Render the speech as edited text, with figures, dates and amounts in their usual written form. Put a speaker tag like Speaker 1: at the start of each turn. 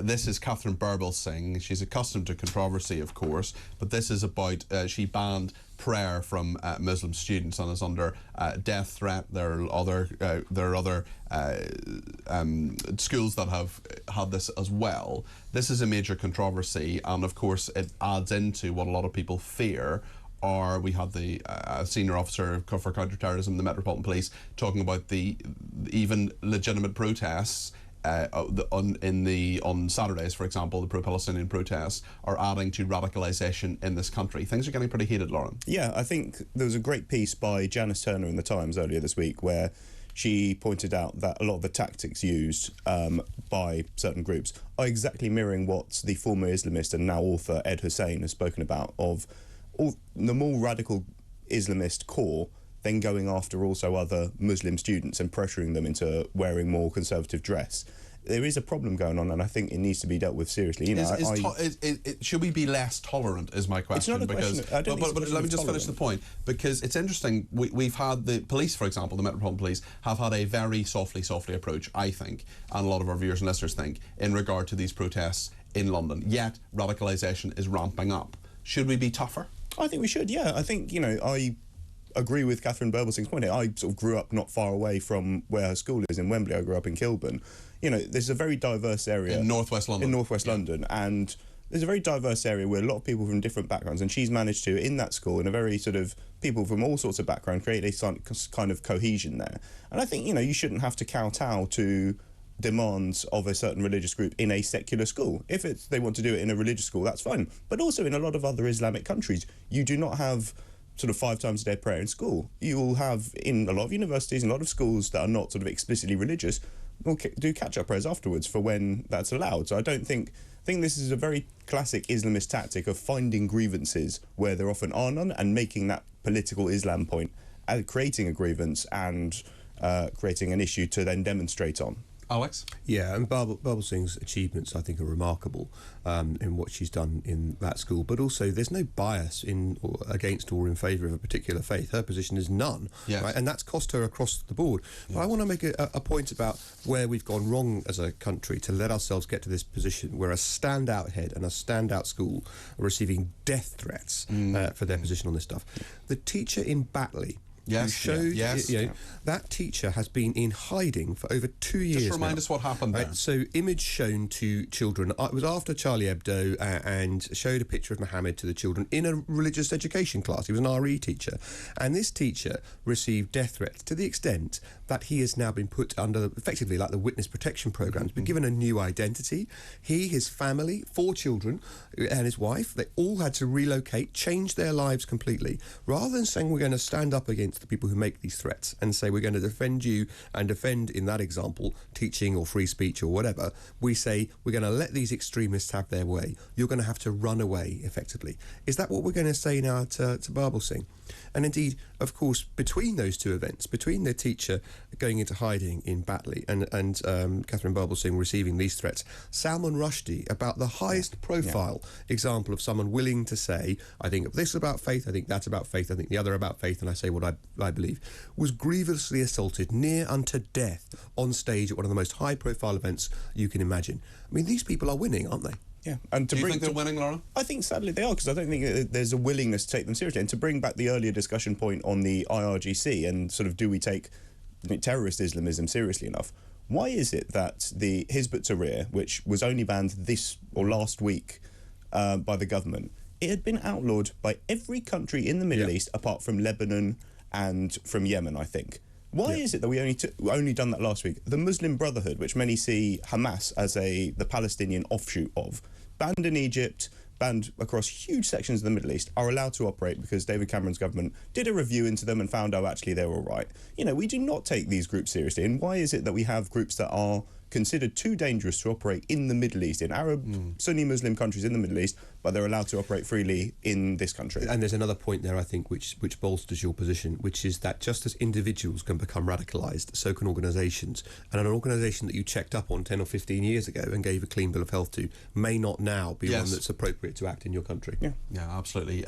Speaker 1: This is Katharine Birbalsingh. She's accustomed to controversy, of course, but this is about she banned prayer from Muslim students and is under death threat. There are other schools that have had this as well. This is a major controversy, and of course it adds into what a lot of people fear. Or we had the senior officer for counter-terrorism, the Metropolitan Police, talking about the even legitimate protests on Saturdays, for example, the pro-Palestinian protests are adding to radicalisation in this country. Things are getting pretty heated, Lorin.
Speaker 2: Yeah, I think there was a great piece by Janice Turner in the Times earlier this week where she pointed out that a lot of the tactics used by certain groups are exactly mirroring what the former Islamist and now author Ed Hussein has spoken about, of all the more radical Islamist core then going after also other Muslim students and pressuring them into wearing more conservative dress. There is a problem going on, and I think it needs to be dealt with seriously. You know,
Speaker 1: should we be less tolerant? Is my question.
Speaker 2: It's not a question.
Speaker 1: But let me just finish the point, because it's interesting. We've had the police, for example, the Metropolitan Police, have had a very softly approach, I think, and a lot of our viewers and listeners think, in regard to these protests in London. Yet radicalisation is ramping up. Should we be tougher? I
Speaker 2: think we should. Yeah, I think, you know, I agree with Katharine Birbalsingh's point here. I sort of grew up not far away from where her school is in Wembley. I grew up in Kilburn. You know, there's a very diverse area
Speaker 1: in northwest London.
Speaker 2: London, and there's a very diverse area where a lot of people from different backgrounds, and she's managed to, in that school, in a very sort of people from all sorts of backgrounds, create a kind of cohesion there. And I think, you know, you shouldn't have to kowtow to demands of a certain religious group in a secular school. If they want to do it in a religious school, that's fine. But also in a lot of other Islamic countries, you do not have sort of 5 times a day prayer in school. You will have, in a lot of universities and a lot of schools that are not sort of explicitly religious, will do catch-up prayers afterwards for when that's allowed. So I think this is a very classic Islamist tactic of finding grievances where there often are none and making that political Islam point, creating a grievance and creating an issue to then demonstrate on.
Speaker 1: Alex?
Speaker 3: Yeah, and Birbalsingh's achievements, I think, are remarkable in what she's done in that school. But also, there's no bias against or in favour of a particular faith. Her position is none,
Speaker 1: yes.
Speaker 3: Right? And that's cost her across the board. Yes. But I want to make a point about where we've gone wrong as a country to let ourselves get to this position where a standout head and a standout school are receiving death threats for their position on this stuff. The teacher in Batley,
Speaker 1: yes,
Speaker 3: that teacher has been in hiding for over 2 years.
Speaker 1: Just remind us what happened there.
Speaker 3: Right, so image shown to children. It was after Charlie Hebdo and showed a picture of Mohammed to the children in a religious education class. He was an RE teacher. And this teacher received death threats to the extent that he has now been put under, effectively, like the witness protection programs, been given a new identity. He, his family, 4 children, and his wife, they all had to relocate, change their lives completely. Rather than saying we're going to stand up against the people who make these threats and say we're going to defend you and defend, in that example, teaching or free speech or whatever, we say we're going to let these extremists have their way. You're going to have to run away, effectively. Is that what we're going to say now to Birbalsingh? And indeed, of course, between those two events, between the teacher going into hiding in Batley and Katharine Birbalsingh receiving these threats, Salman Rushdie, about the highest profile example of someone willing to say, I think this about faith, I think that's about faith, I think the other about faith, and I say what I believe, was grievously assaulted near unto death on stage at one of the most high-profile events you can imagine. I mean, these people are winning, aren't they?
Speaker 2: Yeah, and
Speaker 1: do you think they're winning, Laura?
Speaker 2: I think sadly they are, because I don't think there's a willingness to take them seriously. And to bring back the earlier discussion point on the IRGC and sort of do we take terrorist Islamism seriously enough? Why is it that the Hizb ut-Tahrir, which was only banned this or last week by the government, it had been outlawed by every country in the Middle East apart from Lebanon and from Yemen, I think. Why is it that we only done that last week? The Muslim Brotherhood, which many see Hamas as the Palestinian offshoot of, banned in Egypt, banned across huge sections of the Middle East, are allowed to operate because David Cameron's government did a review into them and found out actually they were all right. You know, we do not take these groups seriously. And why is it that we have groups that are considered too dangerous to operate in the Middle East, in Arab, Sunni Muslim countries in the Middle East, but they're allowed to operate freely in this country?
Speaker 3: And there's another point there, I think, which bolsters your position, which is that just as individuals can become radicalised, so can organisations. And an organisation that you checked up on 10 or 15 years ago and gave a clean bill of health to may not now be one that's appropriate to act in your country.
Speaker 1: Yeah, absolutely.